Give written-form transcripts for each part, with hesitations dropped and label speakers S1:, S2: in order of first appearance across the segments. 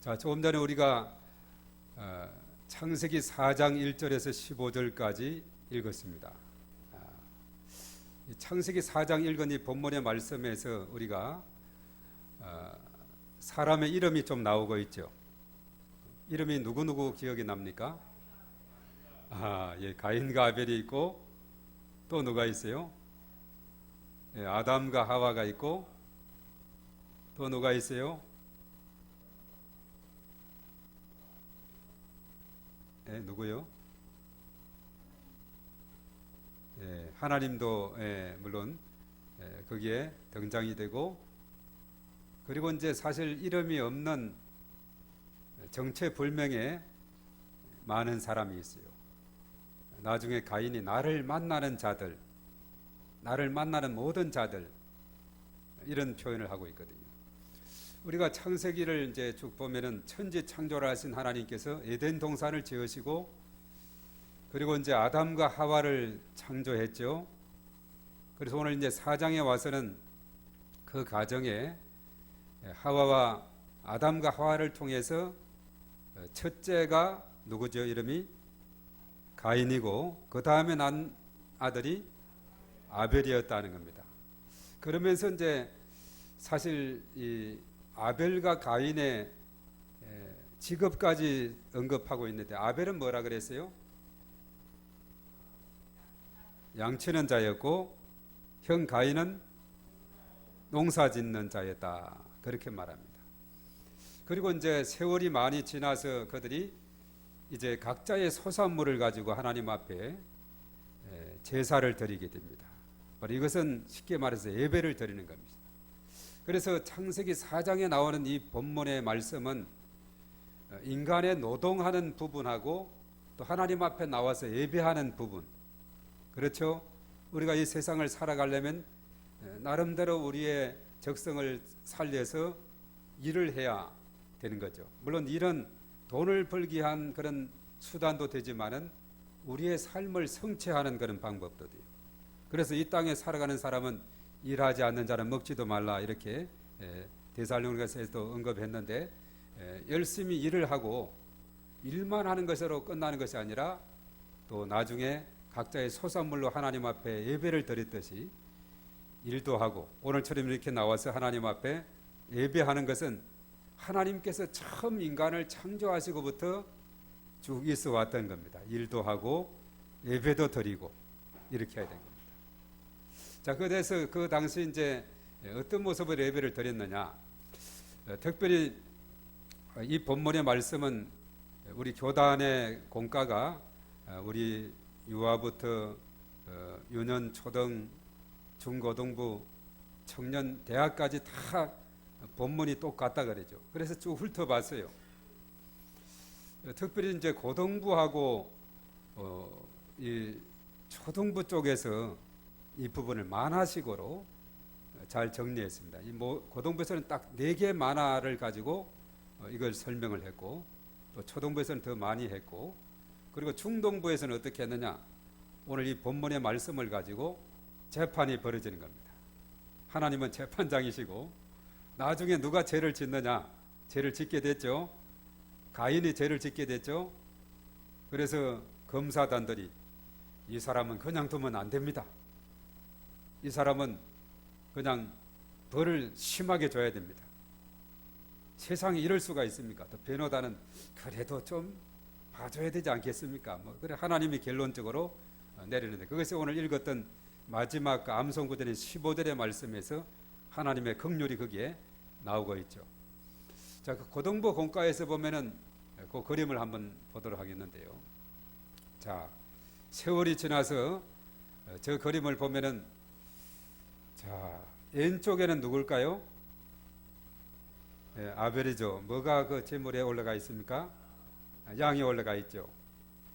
S1: 자, 조금 전에 우리가 창세기 4장 1절에서 15절까지 읽었습니다. 창세기 4장 읽은 이 본문의 말씀에서 우리가 사람의 이름이 좀 나오고 있죠. 이름이 누구누구 기억이 납니까? 가인과 아벨이 있고 또 누가 있어요? 아담과 하와가 있고 또 누가 있어요? 누구요? 하나님도 물론 거기에 등장이 되고, 그리고 이제 사실 이름이 없는 정체불명의 많은 사람이 있어요. 나중에 가인이 나를 만나는 자들, 나를 만나는 모든 자들, 이런 표현을 하고 있거든요. 우리가 창세기를 이제 쭉 보면은 천지 창조를 하신 하나님께서 에덴 동산을 지으시고, 그리고 이제 아담과 하와를 창조했죠. 그래서 오늘 이제 4장에 와서는 그 가정에 하와와 아담과 하와를 통해서 첫째가 누구죠? 이름이 가인이고 그 다음에 난 아들이 아벨이었다는 겁니다. 그러면서 이제 사실 이 아벨과 가인의 직업까지 언급하고 있는데, 아벨은 뭐라 그랬어요? 양치는 자였고 형 가인은 농사 짓는 자였다, 그렇게 말합니다. 그리고 이제 세월이 많이 지나서 그들이 이제 각자의 소산물을 가지고 하나님 앞에 제사를 드리게 됩니다. 이것은 쉽게 말해서 예배를 드리는 겁니다. 그래서 창세기 4장에 나오는 이 본문의 말씀은 인간의 노동하는 부분하고 또 하나님 앞에 나와서 예배하는 부분, 그렇죠? 우리가 이 세상을 살아가려면 나름대로 우리의 적성을 살려서 일을 해야 되는 거죠. 물론 일은 돈을 벌기 위한 그런 수단도 되지만은 우리의 삶을 성취하는 그런 방법도 돼요. 그래서 이 땅에 살아가는 사람은 일하지 않는 자는 먹지도 말라, 이렇게 데살로니가서에도 언급했는데, 열심히 일을 하고 일만 하는 것으로 끝나는 것이 아니라 또 나중에 각자의 소산물로 하나님 앞에 예배를 드렸듯이 일도 하고, 오늘처럼 이렇게 나와서 하나님 앞에 예배하는 것은 하나님께서 처음 인간을 창조하시고부터 쭉 있어 왔던 겁니다. 일도 하고 예배도 드리고 이렇게 해야 되는 겁니다. 자, 그래서 그 당시 이제 어떤 모습으로 예배를 드렸느냐? 특별히 이 본문의 말씀은 우리 교단의 공과가 우리 유아부터 유년, 초등, 중고등부, 청년, 대학까지 다 본문이 똑같다 그러죠. 그래서 쭉 훑어봤어요. 특별히 이제 고등부하고 이 초등부 쪽에서 이 부분을 만화식으로 잘 정리했습니다. 이 고등부에서는 딱 4개 만화를 가지고 이걸 설명을 했고, 또 초등부에서는 더 많이 했고, 그리고 중동부에서는 어떻게 했느냐? 오늘 이 본문의 말씀을 가지고 재판이 벌어지는 겁니다. 하나님은 재판장이시고, 나중에 누가 죄를 짓느냐? 죄를 짓게 됐죠. 가인이 죄를 짓게 됐죠. 그래서 검사단들이 이 사람은 그냥 두면 안 됩니다. 이 사람은 그냥 벌을 심하게 줘야 됩니다. 세상에 이럴 수가 있습니까? 또 변호단은 그래도 좀 봐줘야 되지 않겠습니까? 그래 하나님이 결론적으로 내리는데, 그것이 오늘 읽었던 마지막 암송구절인 15절의 말씀에서 하나님의 긍휼이 거기에 나오고 있죠. 자, 그 고등부 공과에서 보면은 그 그림을 한번 보도록 하겠는데요. 자, 세월이 지나서 저 그림을 보면은, 자, 왼쪽에는 누굴까요? 아벨이죠. 뭐가 그 제물에 올라가 있습니까? 양이 올라가 있죠.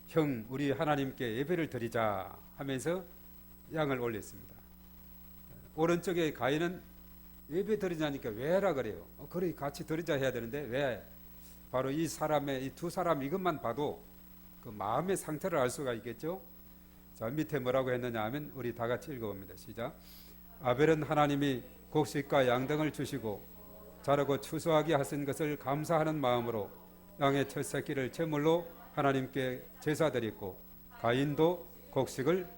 S1: 형, 우리 하나님께 예배를 드리자 하면서 양을 올렸습니다. 오른쪽에 가인은 예배 드리자니까 왜라 그래요. 그래 같이 드리자 해야 되는데 왜? 바로 이 사람의, 이 두 사람 이것만 봐도 그 마음의 상태를 알 수가 있겠죠. 자, 밑에 뭐라고 했느냐 하면 우리 다 같이 읽어봅니다. 시작. 아벨은 하나님이 곡식과 양등을 주시고 자라고 추수하게 하신 것을 감사하는 마음으로 양의 첫 새끼를 제물로 하나님께 제사드렸고 가인도 곡식을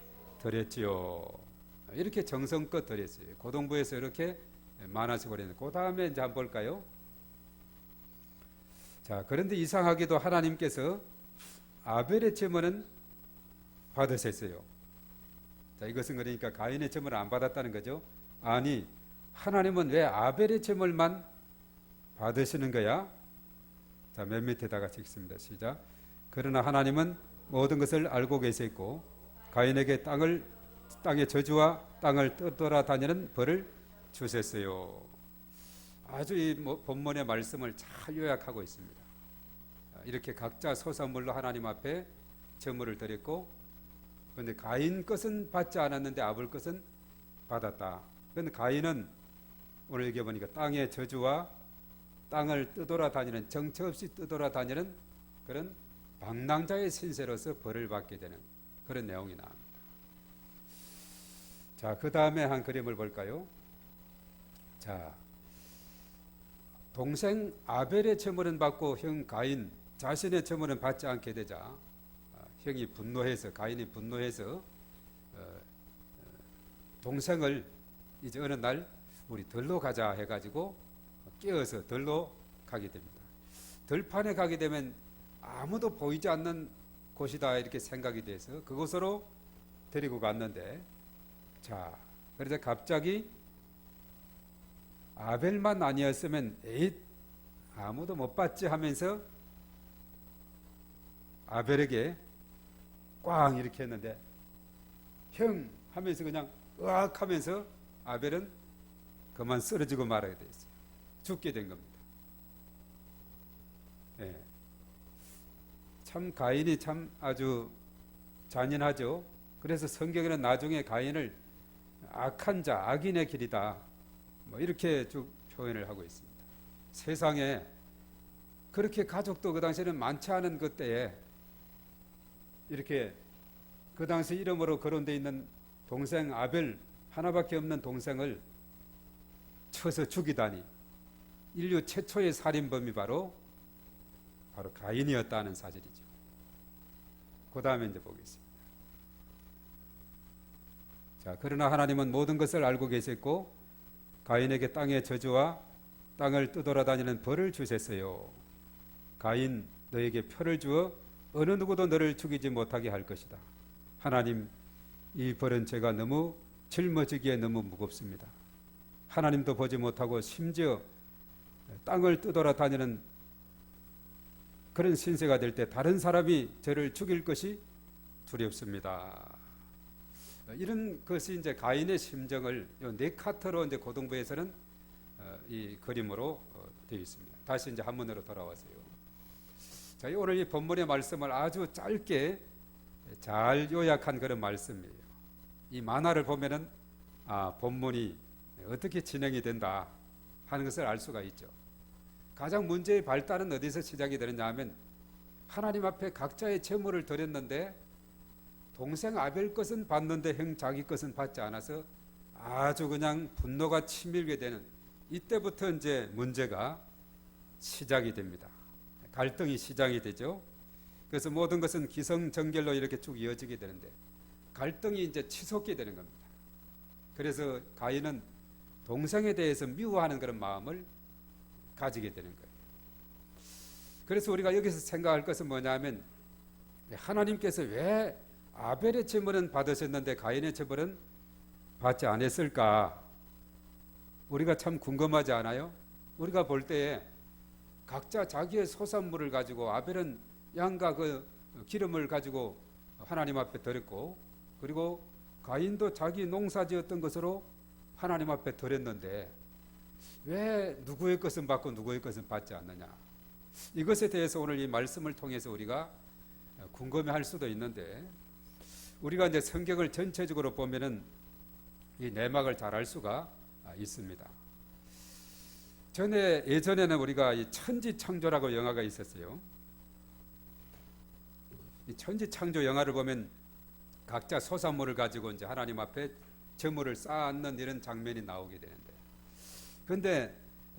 S1: 드렸지요. 이렇게 정성껏 드렸어요. 고동부에서 이렇게 만화식으로 했는데 그 다음에 이제 한번 볼까요? 자, 그런데 이상하게도 하나님께서 아벨의 제물은 받으셨어요. 자, 이것은 그러니까 가인의 제물을 안 받았다는 거죠. 아니, 하나님은 왜 아벨의 제물만 받으시는 거야? 자, 맨 밑에다가 읽습니다. 시작. 그러나 하나님은 모든 것을 알고 계셨고 가인에게 땅의 저주와 땅을 떠돌아다니는 벌을 주셨어요. 아주 이 본문의 말씀을 잘 요약하고 있습니다. 이렇게 각자 소산물로 하나님 앞에 제물을 드렸고, 그런데 가인 것은 받지 않았는데 아벨 것은 받았다. 그런데 가인은 오늘 여기 보니까 땅의 저주와 땅을 떠돌아다니는, 정처 없이 떠돌아다니는 그런 방랑자의 신세로서 벌을 받게 되는 그런 내용이 나옵니다. 자, 그 다음에 한 그림을 볼까요? 자, 동생 아벨의 제물은 받고 형 가인 자신의 제물은 받지 않게 되자 형이 분노해서, 가인이 분노해서 동생을 이제 어느 날 우리 들로 가자 해가지고 깨어서 들로 가게 됩니다. 들판에 가게 되면 아무도 보이지 않는 곳이다 이렇게 생각이 돼서 그곳으로 데리고 갔는데, 자, 그래서 갑자기 아벨만 아니었으면 에잇 아무도 못 봤지 하면서 아벨에게 꽝 이렇게 했는데 형 하면서 그냥 으악 하면서 아벨은 그만 쓰러지고 말하게 됐어요. 죽게 된 겁니다. 예. 참 가인이 참 아주 잔인하죠. 그래서 성경에는 나중에 가인을 악한 자, 악인의 길이다 뭐 이렇게 쭉 표현을 하고 있습니다. 세상에 그렇게 가족도 그 당시에는 많지 않은 그때에 이렇게 그 당시 이름으로 거론되어 있는 동생 아벨 하나밖에 없는 동생을 쳐서 죽이다니, 인류 최초의 살인범이 바로 가인이었다는 사실이죠. 그 다음에 이제 보겠습니다. 자, 그러나 하나님은 모든 것을 알고 계셨고 가인에게 땅의 저주와 땅을 떠돌아다니는 벌을 주셨어요. 가인, 너에게 표를 주어 어느 누구도 너를 죽이지 못하게 할 것이다. 하나님, 이 벌은 제가 너무 짊어지기에 너무 무겁습니다. 하나님도 보지 못하고 심지어 땅을 떠돌아다니는 그런 신세가 될 때 다른 사람이 저를 죽일 것이 두렵습니다. 이런 것이 이제 가인의 심정을 네 카트로 이제 고등부에서는 이 그림으로 되어 있습니다. 다시 이제 한문으로 돌아와서요. 자, 오늘 이 본문의 말씀을 아주 짧게 잘 요약한 그런 말씀이에요. 이 만화를 보면은 본문이 어떻게 진행이 된다 하는 것을 알 수가 있죠. 가장 문제의 발단은 어디서 시작이 되느냐 하면 하나님 앞에 각자의 제물을 드렸는데 동생 아벨 것은 받는데 형 자기 것은 받지 않아서 아주 그냥 분노가 치밀게 되는, 이때부터 이제 문제가 시작이 됩니다. 갈등이 시작이 되죠. 그래서 모든 것은 기성정결로 이렇게 쭉 이어지게 되는데 갈등이 이제 치솟게 되는 겁니다. 그래서 가인은 동생에 대해서 미워하는 그런 마음을 가지게 되는 거예요. 그래서 우리가 여기서 생각할 것은 뭐냐면 하나님께서 왜 아벨의 제물은 받으셨는데 가인의 제물은 받지 않았을까? 우리가 참 궁금하지 않아요? 우리가 볼 때에 각자 자기의 소산물을 가지고 아벨은 양과 그 기름을 가지고 하나님 앞에 드렸고, 그리고 가인도 자기 농사지었던 것으로 하나님 앞에 드렸는데 왜 누구의 것은 받고 누구의 것은 받지 않느냐? 이것에 대해서 오늘 이 말씀을 통해서 우리가 궁금해할 수도 있는데, 우리가 이제 성경을 전체적으로 보면은 이 내막을 잘 알 수가 있습니다. 예전에는 우리가 이 천지창조라고 영화가 있었어요. 이 천지창조 영화를 보면 각자 소산물을 가지고 이제 하나님 앞에 제물을 쌓는 이런 장면이 나오게 되는데, 그런데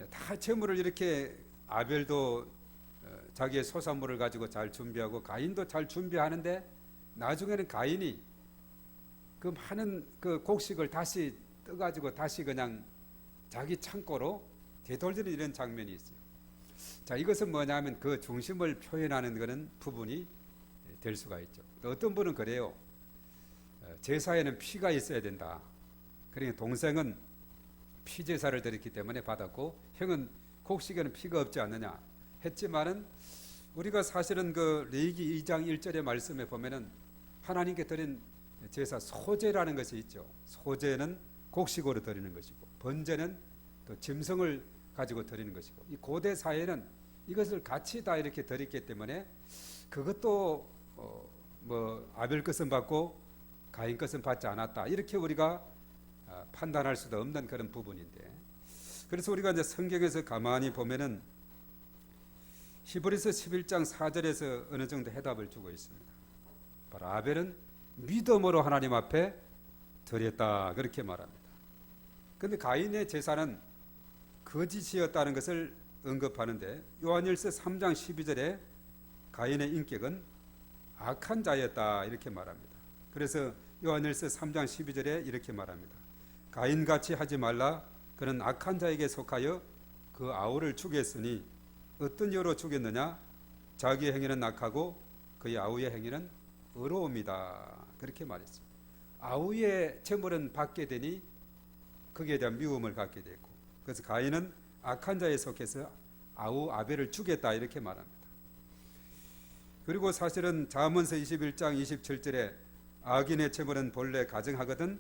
S1: 다 재물을 이렇게 아벨도 자기의 소산물을 가지고 잘 준비하고 가인도 잘 준비하는데 나중에는 가인이 그 많은 그 곡식을 다시 떠가지고 다시 그냥 자기 창고로 되돌리는 이런 장면이 있어요. 자, 이것은 뭐냐면 그 중심을 표현하는 그런 부분이 될 수가 있죠. 또 어떤 분은 그래요. 제사에는 피가 있어야 된다. 그러니까 동생은 피제사를 드렸기 때문에 받았고 형은 곡식에는 피가 없지 않느냐 했지만은 우리가 사실은 그 레위기 2장 1절의 말씀에 보면은 하나님께 드린 제사 소제라는 것이 있죠. 소제는 곡식으로 드리는 것이고 번제는 또 짐승을 가지고 드리는 것이고 이 고대 사회는 이것을 같이 다 이렇게 드렸기 때문에 그것도 뭐 아벨 것은 받고 가인 것은 받지 않았다 이렇게 우리가 판단할 수도 없는 그런 부분인데 그래서 우리가 이제 성경에서 가만히 보면은 히브리서 11장 4절에서 어느 정도 해답을 주고 있습니다. 바로 아벨은 믿음으로 하나님 앞에 드렸다 그렇게 말합니다. 그런데 가인의 제사는 거짓이었다는 것을 언급하는데 요한일서 3장 12절에 가인의 인격은 악한 자였다 이렇게 말합니다. 그래서 요한일서 3장 12절에 이렇게 말합니다. 가인같이 하지 말라. 그는 악한 자에게 속하여 그 아우를 죽였으니 어떤 이유로 죽였느냐? 자기의 행위는 악하고 그의 아우의 행위는 의로움이다. 그렇게 말했습니다. 아우의 재물은 받게 되니 거기에 대한 미움을 갖게 됐고 그래서 가인은 악한 자에 속해서 아우 아벨을 죽였다 이렇게 말합니다. 그리고 사실은 잠언서 21장 27절에 악인의 재물은 본래 가증하거든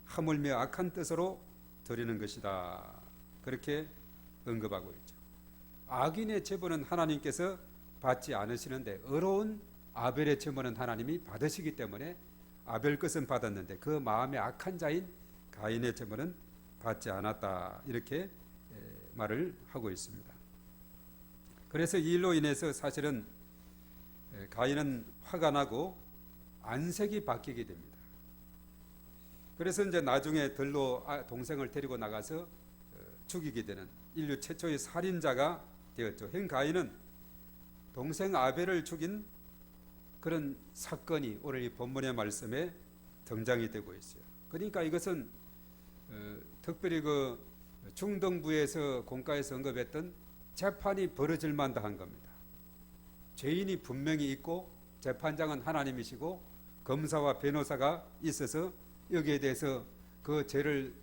S1: 하물며 악한 뜻으로 드리는 것이다. 그렇게 언급하고 있죠. 악인의 재물은 하나님께서 받지 않으시는데 의로운 아벨의 재물은 하나님이 받으시기 때문에 아벨 것은 받았는데 그 마음에 악한 자인 가인의 재물은 받지 않았다. 이렇게 말을 하고 있습니다. 그래서 이 일로 인해서 사실은 가인은 화가 나고 안색이 바뀌게 됩니다. 그래서 이제 나중에 들로 동생을 데리고 나가서 죽이게 되는 인류 최초의 살인자가 되었죠. 형 가인은 동생 아벨을 죽인 그런 사건이 오늘 이 본문의 말씀에 등장이 되고 있어요. 그러니까 이것은 특별히 그 중등부에서 공과에서 언급했던 재판이 벌어질 만도 한 겁니다. 죄인이 분명히 있고 재판장은 하나님이시고 검사와 변호사가 있어서 여기에 대해서 그 죄를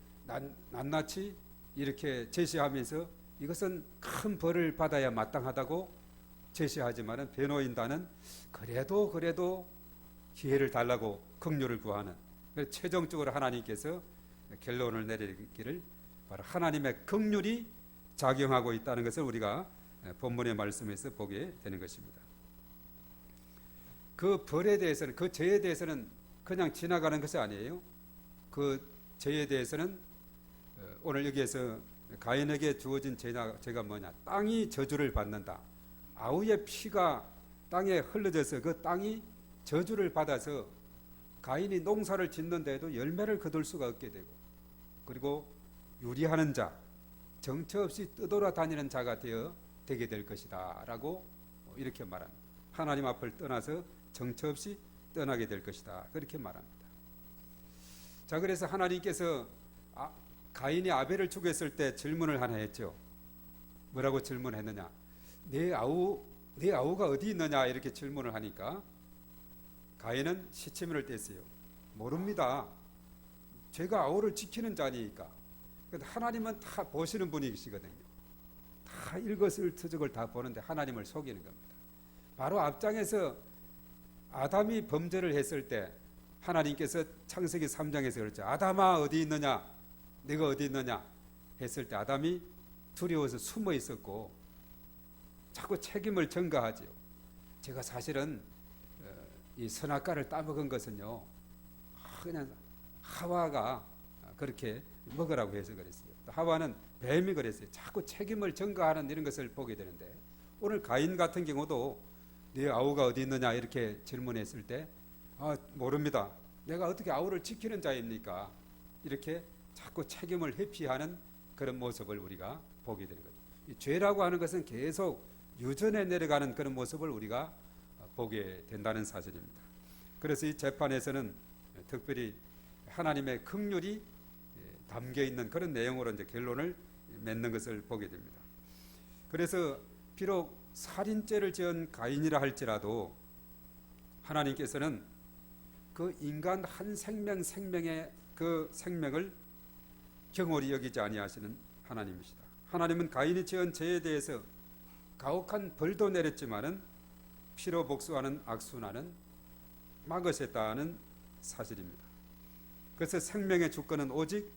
S1: 낱낱이 이렇게 제시하면서 이것은 큰 벌을 받아야 마땅하다고 제시하지만은 변호인단은 그래도 기회를 달라고 긍휼을 구하는 최종적으로 하나님께서 결론을 내리기를 바로 하나님의 긍휼이 작용하고 있다는 것을 우리가 본문의 말씀에서 보게 되는 것입니다. 그 벌에 대해서는 그 죄에 대해서는 그냥 지나가는 것이 아니에요. 그 죄에 대해서는 오늘 여기에서 가인에게 주어진 죄가 뭐냐? 땅이 저주를 받는다. 아우의 피가 땅에 흘러져서 그 땅이 저주를 받아서 가인이 농사를 짓는데도 열매를 거둘 수가 없게 되고 그리고 유리하는 자, 정처 없이 떠돌아다니는 자가 되게 될 것이다 라고 이렇게 말합니다. 하나님 앞을 떠나서 정처 없이 떠나게 될 것이다 그렇게 말합니다. 자, 그래서 하나님께서 가인이 아벨을 죽였을 때 질문을 하나 했죠. 뭐라고 질문했느냐? 내 아우가 어디 있느냐 이렇게 질문을 하니까 가인은 시치미를 뗐어요. 모릅니다. 제가 아우를 지키는 자니까. 하나님은 다 보시는 분이시거든요. 다 일거수일투족을 다 보는데 하나님을 속이는 겁니다. 바로 앞장에서 아담이 범죄를 했을 때 하나님께서 창세기 3장에서 그랬죠. 아담아 어디 있느냐? 내가 어디 있느냐? 했을 때 아담이 두려워서 숨어 있었고 자꾸 책임을 전가하지요. 제가 사실은 이 선악과를 따먹은 것은요 그냥 하와가 그렇게 먹으라고 해서 그랬어요. 또 하와는 뱀이 그랬어요. 자꾸 책임을 전가하는 이런 것을 보게 되는데 오늘 가인 같은 경우도 네 아우가 어디 있느냐 이렇게 질문했을 때 모릅니다. 내가 어떻게 아우를 지키는 자입니까? 이렇게 자꾸 책임을 회피하는 그런 모습을 우리가 보게 되는 거죠. 이 죄라고 하는 것은 계속 유전해 내려가는 그런 모습을 우리가 보게 된다는 사실입니다. 그래서 이 재판에서는 특별히 하나님의 긍휼이 담겨 있는 그런 내용으로 이제 결론을 맺는 것을 보게 됩니다. 그래서 비록 살인죄를 지은 가인이라 할지라도 하나님께서는 그 인간 한 생명의 그 생명을 경홀히 여기지 아니하시는 하나님이시다. 하나님은 가인이 지은 죄에 대해서 가혹한 벌도 내렸지만은 피로 복수하는 악순환은 막으셨다는 사실입니다. 그래서 생명의 주권은 오직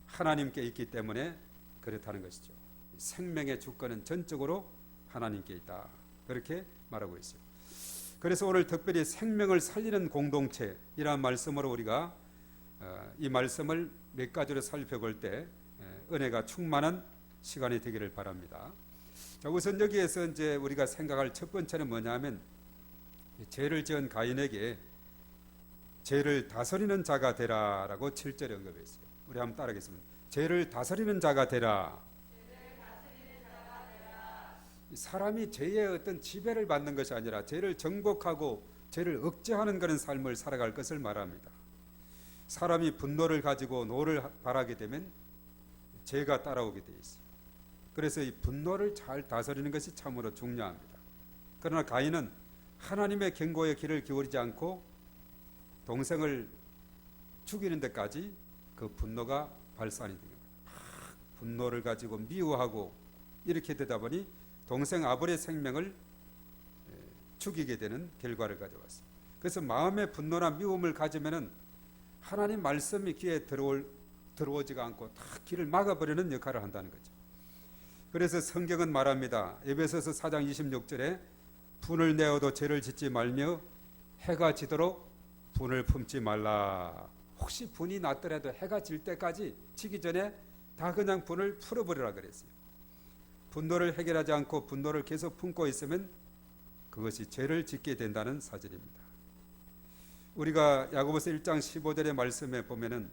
S1: 하나님께 있기 때문에 그렇다는 것이죠. 생명의 주권은 전적으로 하나님께 있다. 그렇게 말하고 있어요. 그래서 오늘 특별히 생명을 살리는 공동체 이란 말씀으로 우리가 이 말씀을 몇 가지로 살펴볼 때 은혜가 충만한 시간이 되기를 바랍니다. 자, 우선 여기에서 이제 우리가 생각할 첫 번째는 뭐냐면 죄를 지은 가인에게 죄를 다스리는 자가 되라라고 7절에 언급했어요. 우리 한번 따라하겠습니다. 죄를 다스리는 자가 되라. 사람이 죄의 어떤 지배를 받는 것이 아니라 죄를 정복하고 죄를 억제하는 그런 삶을 살아갈 것을 말합니다. 사람이 분노를 가지고 노를 발하게 되면 죄가 따라오게 돼 있어요. 그래서 이 분노를 잘 다스리는 것이 참으로 중요합니다. 그러나 가인은 하나님의 경고에 귀를 기울이지 않고 동생을 죽이는 데까지 그 분노가 발산이 된 겁니다. 분노를 가지고 미워하고 이렇게 되다 보니 동생 아벨의 생명을 죽이게 되는 결과를 가져왔습니다. 그래서 마음의 분노나 미움을 가지면은 하나님 말씀이 귀에 들어오지가 않고 다 길을 막아버리는 역할을 한다는 거죠. 그래서 성경은 말합니다. 에베소서 4장 26절에 분을 내어도 죄를 짓지 말며 해가 지도록 분을 품지 말라. 혹시 분이 났더라도 해가 질 때까지 지기 전에 다 그냥 분을 풀어버리라 그랬어요. 분노를 해결하지 않고 분노를 계속 품고 있으면 그것이 죄를 짓게 된다는 사실입니다. 우리가 야고보서 1장 15절의 말씀에 보면은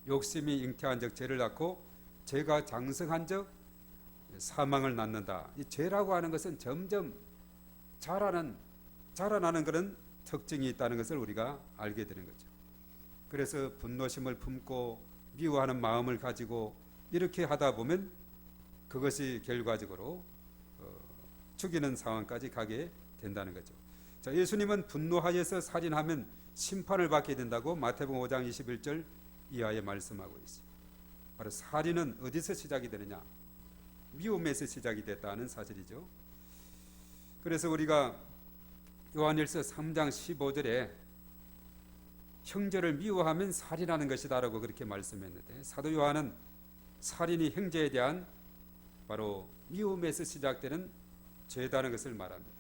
S1: 욕심이 잉태한 적 죄를 낳고 죄가 장성한 적 사망을 낳는다. 이 죄라고 하는 것은 점점 자라나는 그런 특징이 있다는 것을 우리가 알게 되는 거죠. 그래서 분노심을 품고 미워하는 마음을 가지고 이렇게 하다 보면 그것이 결과적으로 죽이는 상황까지 가게 된다는 거죠. 자, 예수님은 분노하여서 살인하면 심판을 받게 된다고 마태복음 5장 21절 이하에 말씀하고 있어요. 바로 살인은 어디서 시작이 되느냐? 미움에서 시작이 됐다는 사실이죠. 그래서 우리가 요한일서 3장 15절에 형제를 미워하면 살인하는 것이다라고 그렇게 말씀했는데 사도 요한은 살인이 형제에 대한 바로 미움에서 시작되는 죄다는 것을 말합니다.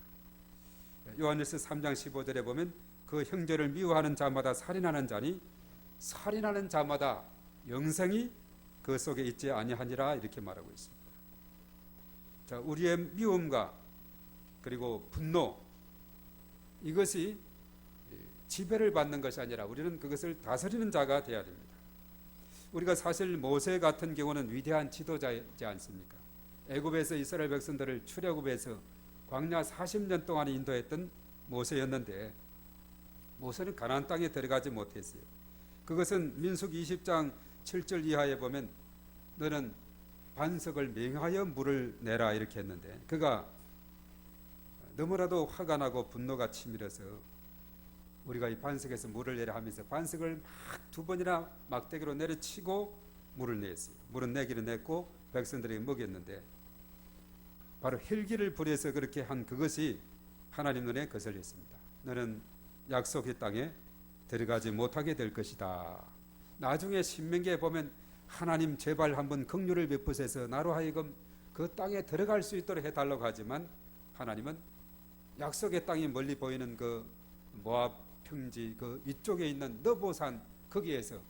S1: 요한일서 3장 15절에 보면 그 형제를 미워하는 자마다 살인하는 자니 살인하는 자마다 영생이 그 속에 있지 아니하니라 이렇게 말하고 있습니다. 자, 우리의 미움과 그리고 분노 이것이 지배를 받는 것이 아니라 우리는 그것을 다스리는 자가 되어야 됩니다. 우리가 사실 모세 같은 경우는 위대한 지도자이지 않습니까? 애굽에서 이스라엘 백성들을 출애굽해서 광야 40년 동안 인도했던 모세였는데 모세는 가나안 땅에 들어가지 못했어요. 그것은 민수기 20장 7절 이하에 보면 너는 반석을 맹하여 물을 내라 이렇게 했는데 그가 너무나도 화가 나고 분노가 치밀어서 우리가 이 반석에서 물을 내라 하면서 반석을 막 2번이나 막대기로 내려치고 물을 냈어요. 물은 내기를 냈고 백성들에게 먹였는데 바로 헬기를 불여서 그렇게 한 그것이 하나님 눈에 거슬렸습니다. 너는 약속의 땅에 들어가지 못하게 될 것이다. 나중에 신명기에 보면 하나님 제발 한번 긍휼을 베푸셔서 나로 하여금 그 땅에 들어갈 수 있도록 해달라고 하지만 하나님은 약속의 땅이 멀리 보이는 그 모압 평지 그 위쪽에 있는 너보산 거기에서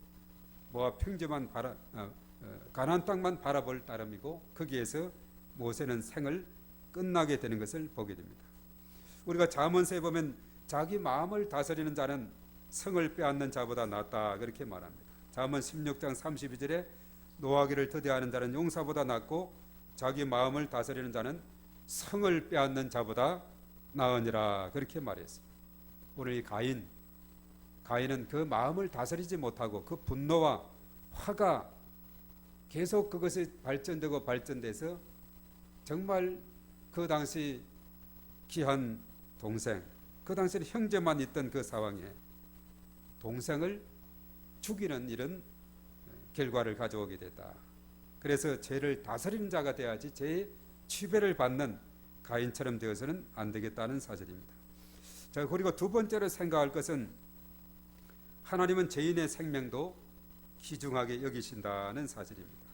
S1: 모압 평지만 가나안 땅만 바라볼 따름이고 거기에서 모세는 생을 끝나게 되는 것을 보게 됩니다. 우리가 잠언서에 보면 자기 마음을 다스리는 자는 성을 빼앗는 자보다 낫다 그렇게 말합니다. 잠언 16장 32절에 노하기를 더디하는 자는 용사보다 낫고 자기 마음을 다스리는 자는 성을 빼앗는 자보다 나으니라 그렇게 말했어요. 오늘 이 가인은 그 마음을 다스리지 못하고 그 분노와 화가 계속 그것이 발전되고 발전돼서 정말 그 당시 귀한 동생, 그 당시에 형제만 있던 그 상황에 동생을 죽이는 이런 결과를 가져오게 됐다. 그래서 죄를 다스리는 자가 돼야지 죄의 취배를 받는 가인처럼 되어서는 안 되겠다는 사실입니다. 자, 그리고 두 번째로 생각할 것은 하나님은 죄인의 생명도 귀중하게 여기신다는 사실입니다.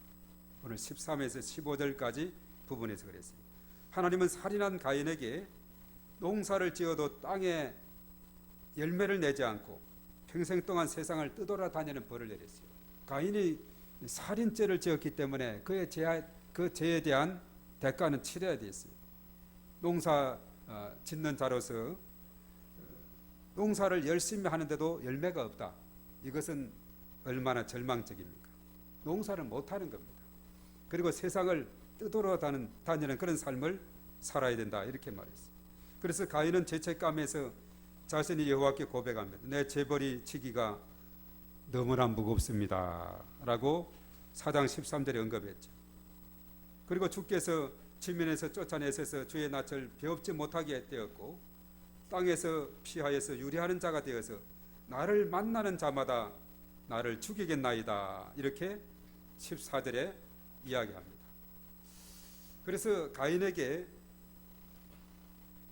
S1: 오늘 13에서 15절까지 부분에서 그랬어요. 하나님은 살인한 가인에게 농사를 지어도 땅에 열매를 내지 않고 평생 동안 세상을 떠돌아다니는 벌을 내렸어요. 가인이 살인죄를 지었기 때문에 그 죄에 대한 대가는 치러야 됐어요. 농사 짓는 자로서 농사를 열심히 하는데도 열매가 없다. 이것은 얼마나 절망적입니까? 농사를 못하는 겁니다. 그리고 세상을 떠돌아다니는 그런 삶을 살아야 된다 이렇게 말했어요. 그래서 가인은 죄책감에서 자신이 여호와께 고백합니다. 내 재벌이 지기가 너무나 무겁습니다 라고 4장 13절에 언급했죠. 그리고 주께서 지면에서 쫓아내셔서 주의 낯을 배웁지 못하게 되었고 땅에서 피하여서 유리하는 자가 되어서 나를 만나는 자마다 나를 죽이겠나이다 이렇게 14절에 이야기합니다. 그래서 가인에게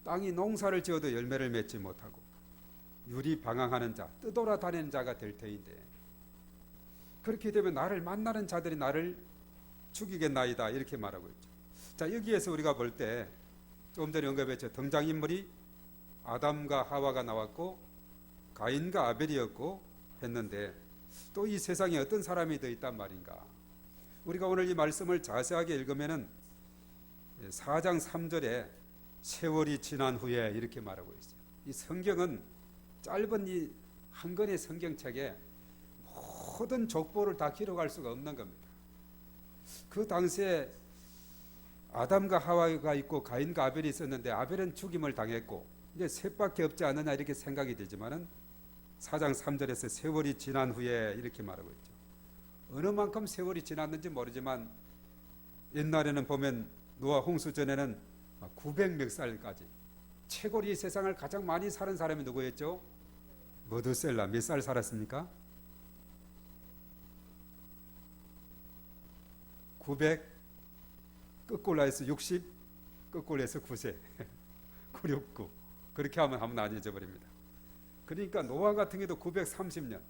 S1: 땅이 농사를 지어도 열매를 맺지 못하고 유리 방황하는 자, 떠돌아다니는 자가 될 터인데 그렇게 되면 나를 만나는 자들이 나를 죽이겠나이다 이렇게 말하고 있죠. 자, 여기에서 우리가 볼 때 조금 전에 언급했죠. 등장인물이 아담과 하와가 나왔고 가인과 아벨이었고 했는데 또 이 세상에 어떤 사람이 더 있단 말인가. 우리가 오늘 이 말씀을 자세하게 읽으면은 4장 3절에 세월이 지난 후에 이렇게 말하고 있어요. 이 성경은 짧은 이 한 권의 성경책에 모든 족보를 다 기록할 수가 없는 겁니다. 그 당시에 아담과 하와가 있고 가인과 아벨이 있었는데 아벨은 죽임을 당했고 이제 셋밖에 없지 않느냐 이렇게 생각이 되지만은 4장 3절에서 세월이 지난 후에 이렇게 말하고 있죠. 어느 만큼 세월이 지났는지 모르지만 옛날에는 보면 노아 홍수 전에는 900몇 살까지 최고로 이 세상을 가장 많이 사는 사람이 누구였죠? 머두셀라. 몇 살 살았습니까? 900 거꾸로 해서 60 거꾸로 해서 9세 969 그렇게 하면 한번 나뉘어져 버립니다. 그러니까 노아 같은 경우도 930년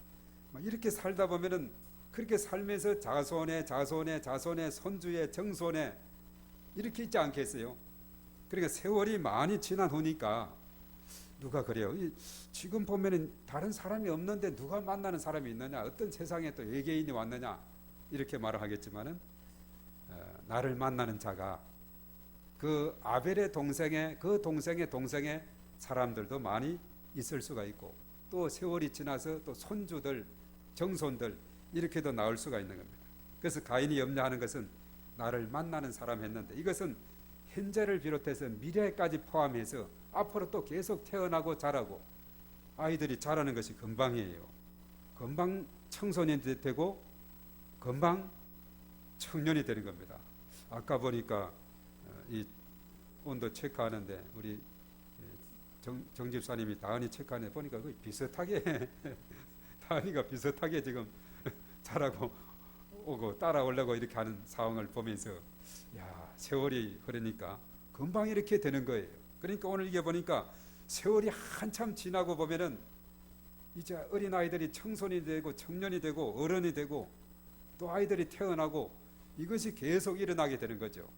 S1: 이렇게 살다 보면은 그렇게 살면서 자손의 손주의 정손의 이렇게 있지 않겠어요? 그러니까 세월이 많이 지난 후니까 누가 그래요? 지금 보면은 다른 사람이 없는데 누가 만나는 사람이 있느냐? 어떤 세상에 또 외계인이 왔느냐? 이렇게 말을 하겠지만은 나를 만나는 자가 그 아벨의 동생의 동생의 사람들도 많이 있을 수가 있고 또 세월이 지나서 또 손주들 정손들 이렇게도 나올 수가 있는 겁니다. 그래서 가인이 염려하는 것은 나를 만나는 사람 했는데 이것은 현재를 비롯해서 미래까지 포함해서 앞으로 또 계속 태어나고 자라고 아이들이 자라는 것이 금방이에요. 금방 청소년이 되고 금방 청년이 되는 겁니다. 아까 보니까 이 온도 체크하는데 우리 정 집사님이 다은이 체크하는데 보니까 거의 비슷하게 다은이가 비슷하게 지금 자라고 오고 따라오려고 이렇게 하는 상황을 보면서 야 세월이 흐르니까 금방 이렇게 되는 거예요. 그러니까 오늘 이게 보니까 세월이 한참 지나고 보면은 이제 어린 아이들이 청소년이 되고 청년이 되고 어른이 되고 또 아이들이 태어나고 이것이 계속 일어나게 되는 거죠.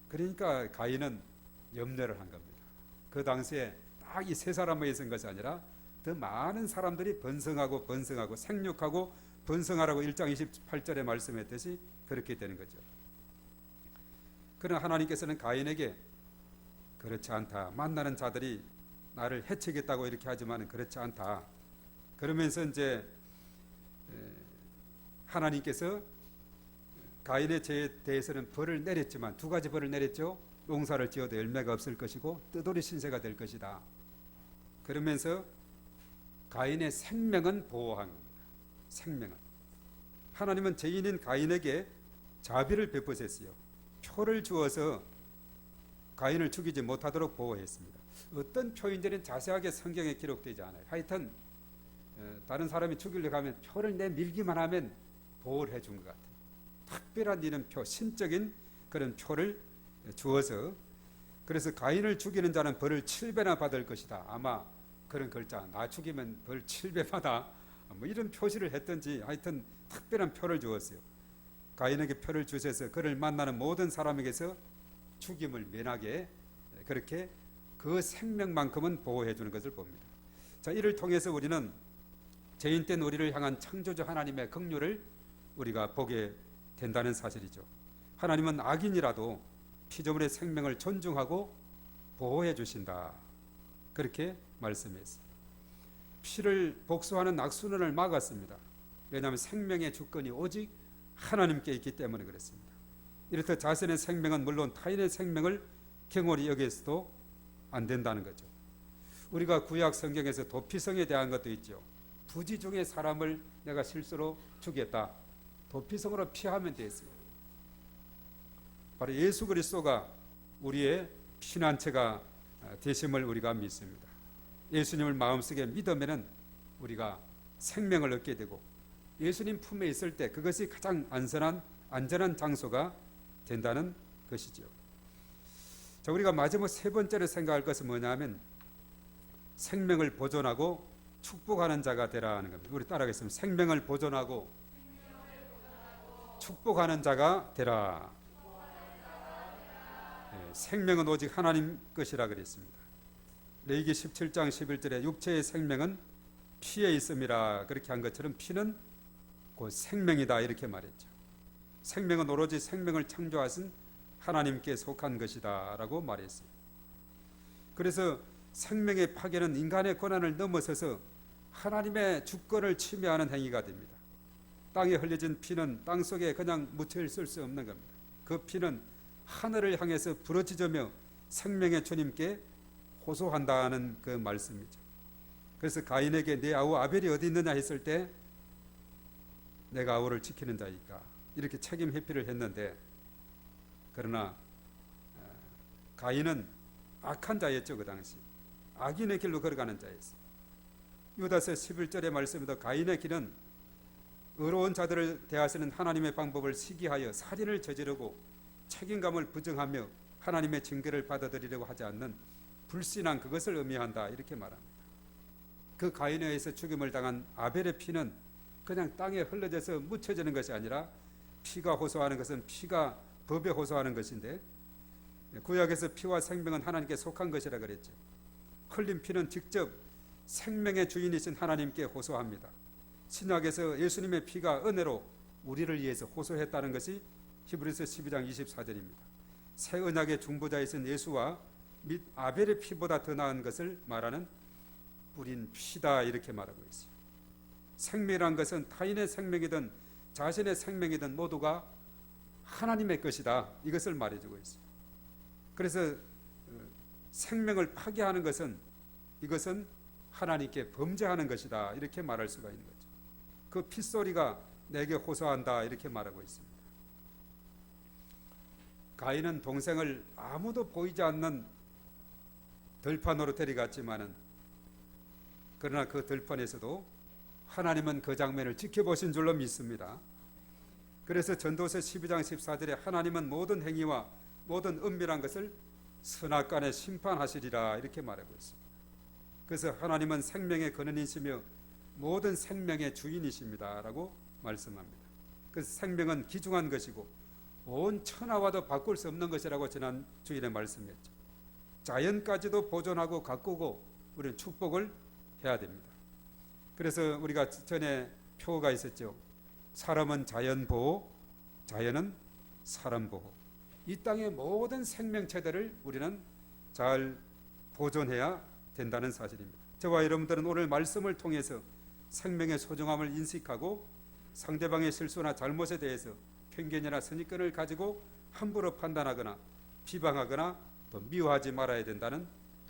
S1: 그러니까 가인은 염려를 한 겁니다. 그 당시에 딱 이 세 사람만 있은 것이 아니라 더 많은 사람들이 번성하고 생육하고 번성하라고 1장 28절에 말씀했듯이 그렇게 되는 거죠. 그러나 하나님께서는 가인에게 그렇지 않다. 만나는 자들이 나를 해치겠다고 이렇게 하지만 그렇지 않다. 그러면서 이제 하나님께서 가인의 죄에 대해서는 벌을 내렸지만 두 가지 벌을 내렸죠. 농사를 지어도 열매가 없을 것이고 뜨돌이 신세가 될 것이다. 그러면서 가인의 생명은 보호한 겁니다. 생명은. 하나님은 죄인인 가인에게 자비를 베푸셨어요. 표를 주어서 가인을 죽이지 못하도록 보호했습니다. 어떤 표인지는 자세하게 성경에 기록되지 않아요. 하여튼 다른 사람이 죽이려고 하면 표를 내밀기만 하면 보호를 해준 것 같아요. 특별한 이름표, 신적인 그런 표를 주어서, 그래서 가인을 죽이는 자는 벌을 7배나 받을 것이다. 아마 그런 글자, 나 죽이면 벌 7배 받아, 뭐 이런 표시를 했든지 하여튼 특별한 표를 주었어요. 가인에게 표를 주셔서 그를 만나는 모든 사람에게서 죽임을 면하게, 그렇게 그 생명만큼은 보호해 주는 것을 봅니다. 자, 이를 통해서 우리는 죄인된 우리를 향한 창조주 하나님의 긍휼을 우리가 보게 된다는 사실이죠. 하나님은 악인이라도 피조물의 생명을 존중하고 보호해 주신다. 그렇게 말씀했어요. 피를 복수하는 악순환을 막았습니다. 왜냐하면 생명의 주권이 오직 하나님께 있기 때문에 그렇습니다. 이렇듯 자신의 생명은 물론 타인의 생명을 경홀히 여겨서도 안 된다는 거죠. 우리가 구약 성경에서 도피성에 대한 것도 있죠. 부지 중에 사람을 내가 실수로 죽였다. 도피성으로 피하면 됐어요. 바로 예수 그리스도가 우리의 피난처가 되심을 우리가 믿습니다. 예수님을 마음속에 믿으면 우리가 생명을 얻게 되고 예수님 품에 있을 때 그것이 가장 안전한 장소가 된다는 것이죠. 자, 우리가 마지막 세 번째로 생각할 것은 뭐냐면 생명을 보존하고 축복하는 자가 되라는 겁니다. 우리 따라하겠습니다. 생명을 보존하고 축복하는 자가 되라. 네, 생명은 오직 하나님 것이라 그랬습니다. 레위기 17장 11절에 육체의 생명은 피에 있음이라 그렇게 한 것처럼 피는 곧 생명이다 이렇게 말했죠. 생명은 오로지 생명을 창조하신 하나님께 속한 것이다 라고 말했어요. 그래서 생명의 파괴는 인간의 권한을 넘어서서 하나님의 주권을 침해하는 행위가 됩니다. 땅에 흘려진 피는 땅속에 그냥 묻혀 있을 수 없는 겁니다. 그 피는 하늘을 향해서 부러지며 생명의 주님께 호소한다는 그 말씀이죠. 그래서 가인에게 내 아우 아벨이 어디 있느냐 했을 때 내가 아우를 지키는 자이까 이렇게 책임 회피를 했는데, 그러나 가인은 악한 자였죠. 그 당시 악인의 길로 걸어가는 자였어요. 유다서 11절의 말씀에도 가인의 길은 의로운 자들을 대하시는 하나님의 방법을 시기하여 살인을 저지르고 책임감을 부정하며 하나님의 징계를 받아들이려고 하지 않는 불신한 그것을 의미한다 이렇게 말합니다. 그 가인에 의해서 죽임을 당한 아벨의 피는 그냥 땅에 흘러져서 묻혀지는 것이 아니라 피가 호소하는 것은 피가 법에 호소하는 것인데, 구약에서 피와 생명은 하나님께 속한 것이라 그랬죠. 흘린 피는 직접 생명의 주인이신 하나님께 호소합니다. 신약에서 예수님의 피가 은혜로 우리를 위해서 호소했다는 것이 히브리서 12장 24절입니다. 새 언약의 중보자이신 예수와 및 아벨의 피보다 더 나은 것을 말하는 뿌린 피다 이렇게 말하고 있어요. 생명이란 것은 타인의 생명이든 자신의 생명이든 모두가 하나님의 것이다 이것을 말해주고 있어요. 그래서 생명을 파괴하는 것은 이것은 하나님께 범죄하는 것이다 이렇게 말할 수가 있는 거죠. 그 핏소리가 내게 호소한다 이렇게 말하고 있습니다. 가인은 동생을 아무도 보이지 않는 들판으로 데려갔지만은, 그러나 그 들판에서도 하나님은 그 장면을 지켜보신 줄로 믿습니다. 그래서 전도서 12장 14절에 하나님은 모든 행위와 모든 은밀한 것을 선악간에 심판하시리라 이렇게 말하고 있습니다. 그래서 하나님은 생명의 근원이시며 모든 생명의 주인이십니다 라고 말씀합니다. 그래서 생명은 귀중한 것이고 온 천하와도 바꿀 수 없는 것이라고 지난 주일에 말씀했죠. 자연까지도 보존하고 가꾸고 우리는 축복을 해야 됩니다. 그래서 우리가 전에 표가 있었죠. 사람은 자연 보호, 자연은 사람 보호. 이 땅의 모든 생명체들을 우리는 잘 보존해야 된다는 사실입니다. 저와 여러분들은 오늘 말씀을 통해서 생명의 소중함을 인식하고 상대방의 실수나 잘못에 대해서 편견이나 선입견을 가지고 함부로 판단하거나 비방하거나 또 미워하지 말아야 된다는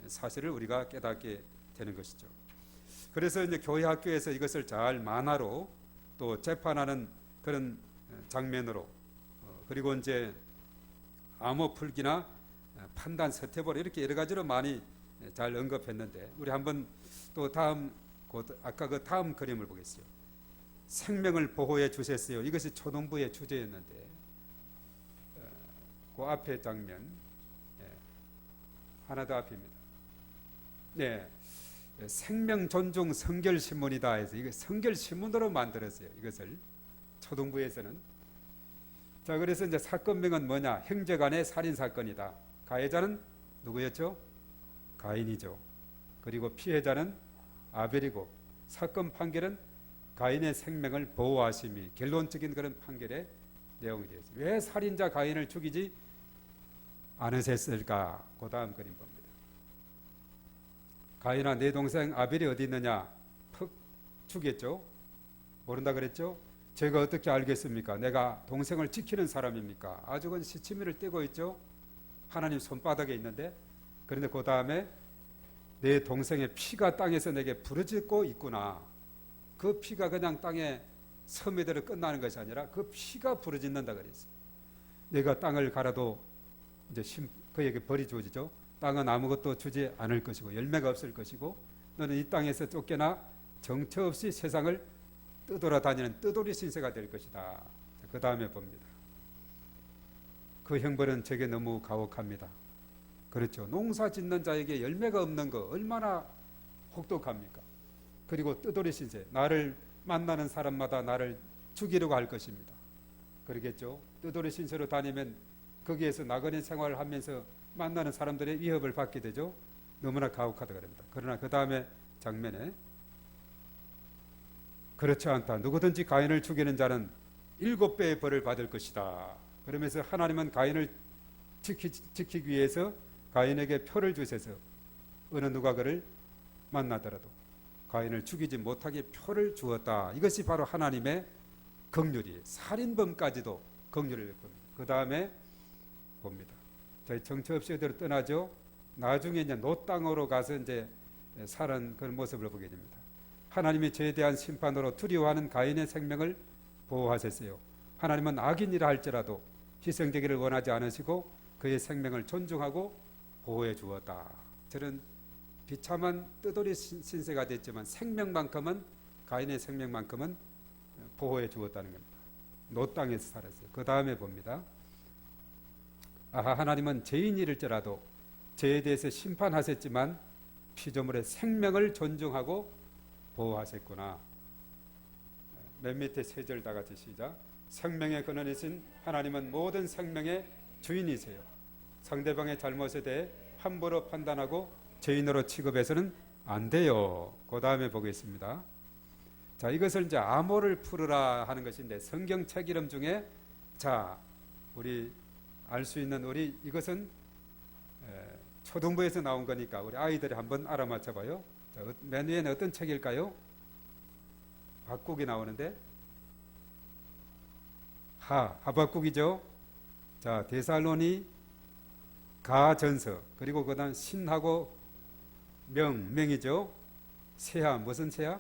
S1: 사실을 우리가 깨닫게 되는 것이죠. 그래서 이제 교회 학교에서 이것을 잘 만화로 또 재판하는 그런 장면으로 그리고 이제 암호 풀기나 판단 서태볼 이렇게 여러 가지로 많이 잘 언급했는데 우리 한번 또 아까 그 다음 그림을 보겠어요. 생명을 보호해 주셨어요. 이것이 초등부의 주제였는데 그 앞에 장면 하나 더 앞입니다. 네, 생명 존중 성결 신문이다 해서 이거 성결 신문으로 만들었어요. 이것을 초등부에서는. 자, 그래서 이제 사건명은 뭐냐? 형제간의 살인 사건이다. 가해자는 누구였죠? 가인이죠. 그리고 피해자는 아벨이고 사건 판결은 가인의 생명을 보호하심이 결론적인 그런 판결의 내용이 되었습니다. 왜 살인자 가인을 죽이지 않으셨을까? 그 다음 그림 봅니다. 가인아 내 동생 아벨이 어디 있느냐? 퍽 죽였죠. 모른다 그랬죠. 제가 어떻게 알겠습니까? 내가 동생을 지키는 사람입니까? 아주 그 시치미를 떼고 있죠. 하나님 손바닥에 있는데 그런데 그 다음에 내 동생의 피가 땅에서 내게 부러지고 있구나. 그 피가 그냥 땅에 스며들어 끝나는 것이 아니라 그 피가 부러진다 그랬어요. 내가 땅을 갈아도 이제 그에게 벌이 주어지죠. 땅은 아무것도 주지 않을 것이고 열매가 없을 것이고 너는 이 땅에서 쫓겨나 정처 없이 세상을 떠돌아다니는 떠돌이 신세가 될 것이다. 그 다음에 봅니다. 그 형벌은 제게 너무 가혹합니다. 그렇죠. 농사 짓는 자에게 열매가 없는 거 얼마나 혹독합니까? 그리고 떠돌이 신세, 나를 만나는 사람마다 나를 죽이려고 할 것입니다. 그러겠죠. 떠돌이 신세로 다니면 거기에서 나그네 생활을 하면서 만나는 사람들의 위협을 받게 되죠. 너무나 가혹하다 그럽니다. 그러나 그 다음에 장면에 그렇지 않다. 누구든지 가인을 죽이는 자는 7배의 벌을 받을 것이다. 그러면서 하나님은 가인을 지키기 위해서 가인에게 표를 주셔서 어느 누가 그를 만나더라도 가인을 죽이지 못하게 표를 주었다. 이것이 바로 하나님의 긍휼이 살인범까지도 긍휼을 베풉니다. 그 다음에 봅니다. 저희 정처 없이 어디로 떠나죠. 나중에 이제 노 땅으로 가서 이제 사는 그런 모습을 보게 됩니다. 하나님이 죄에 대한 심판으로 두려워하는 가인의 생명을 보호하셨어요. 하나님은 악인이라 할지라도 희생되기를 원하지 않으시고 그의 생명을 존중하고 보호해 주었다. 저는 비참한 뜨돌이 신세가 됐지만 생명만큼은 가인의 생명만큼은 보호해 주었다는 겁니다. 노 땅에서 살았어요. 그 다음에 봅니다. 하나님은 죄인일지라도 죄에 대해서 심판하셨지만 피조물의 생명을 존중하고 보호하셨구나. 맨 밑에 세 절 다 같이 시작. 생명의 근원이신 하나님은 모든 생명의 주인이세요. 상대방의 잘못에 대해 함부로 판단하고 죄인으로 취급해서는 안 돼요. 그 다음에 보겠습니다. 자, 이것을 이제 암호를 풀으라 하는 것인데 성경 책 이름 중에 자, 우리 알 수 있는 우리 이것은 초등부에서 나온 거니까 우리 아이들이 한번 알아맞혀 봐요. 자, 맨 위에는 어떤 책일까요? 하박국이 나오는데 하박국이죠. 자, 데살로니 가전서 그리고 그다음 신하고 명이죠. 세하 무슨 세하?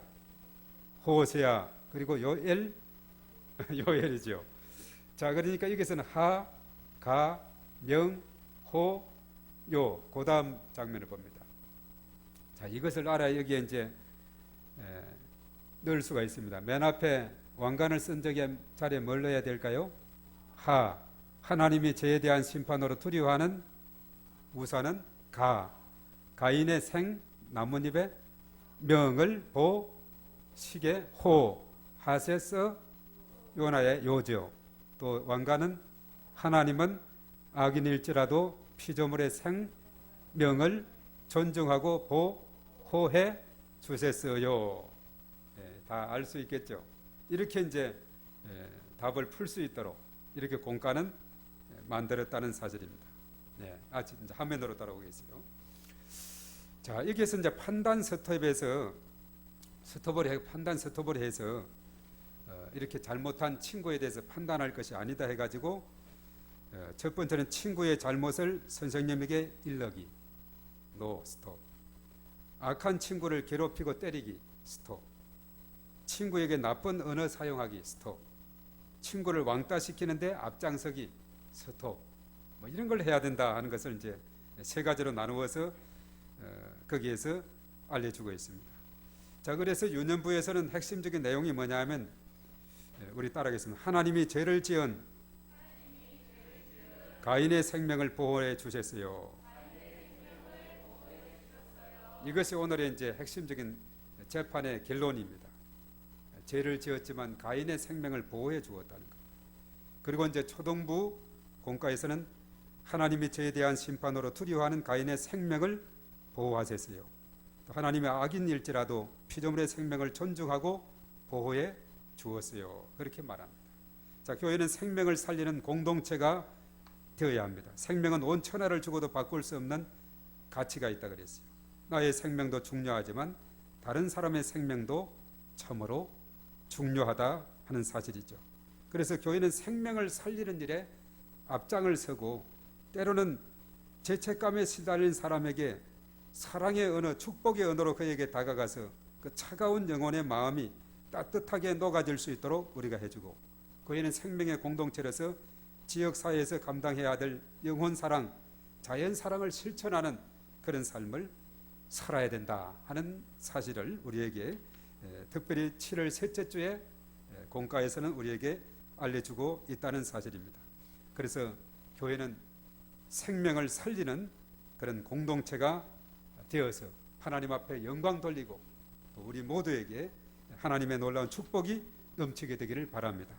S1: 호세아 그리고 요엘 요엘이죠. 자, 그러니까 여기서는 하, 가, 명, 호, 요. 그다음 장면을 봅니다. 자, 이것을 알아야 여기에 이제 넣을 수가 있습니다. 맨 앞에 왕관을 쓴 적의 자리에 뭘 넣어야 될까요? 하나님이 죄에 대한 심판으로 두려워하는 우사는 가인의 생 나뭇잎의 명을 시계 하세스 요나의 요죠. 또 왕관은 하나님은 악인일지라도 피조물의 생명을 존중하고 보호해 주셨어요. 다 알 수 있겠죠. 이렇게 이제 답을 풀 수 있도록 이렇게 공과는 만들었다는 사실입니다. 네, 이제 화면으로 따라오겠어요. 자, 여기에서 이제 판단 스톱을 해서 이렇게 잘못한 친구에 대해서 판단할 것이 아니다 해가지고 첫 번째는 친구의 잘못을 선생님에게 일러기, 노, 스톱. 악한 친구를 괴롭히고 때리기, 스톱. 친구에게 나쁜 언어 사용하기, 스톱. 친구를 왕따시키는데 앞장서기, 스톱. 뭐 이런 걸 해야 된다 하는 것을 이제 세 가지로 나누어서 거기에서 알려주고 있습니다. 자, 그래서 유년부에서는 핵심적인 내용이 뭐냐면 우리 따라하겠습니다. 하나님이 죄를 지은 가인의 생명을 보호해 주셨어요. 이것이 오늘의 이제 핵심적인 재판의 결론입니다. 죄를 지었지만 가인의 생명을 보호해 주었다는 것. 그리고 이제 초등부 공과에서는 하나님이 죄에 대한 심판으로 두려워하는 가인의 생명을 보호하셨어요. 또 하나님의 악인일지라도 피조물의 생명을 존중하고 보호해 주었어요. 그렇게 말합니다. 자, 교회는 생명을 살리는 공동체가 되어야 합니다. 생명은 온 천하를 주고도 바꿀 수 없는 가치가 있다 그랬어요. 나의 생명도 중요하지만 다른 사람의 생명도 참으로 중요하다 하는 사실이죠. 그래서 교회는 생명을 살리는 일에 앞장을 서고 때로는 죄책감에 시달린 사람에게 사랑의 언어, 축복의 언어로 그에게 다가가서 그 차가운 영혼의 마음이 따뜻하게 녹아질 수 있도록 우리가 해주고, 교회는 생명의 공동체로서 지역사회에서 감당해야 될 영혼사랑, 자연사랑을 실천하는 그런 삶을 살아야 된다 하는 사실을 우리에게 특별히 7월 셋째 주에 공과에서는 우리에게 알려주고 있다는 사실입니다. 그래서 교회는 생명을 살리는 그런 공동체가 되어서 하나님 앞에 영광 돌리고 또 우리 모두에게 하나님의 놀라운 축복이 넘치게 되기를 바랍니다.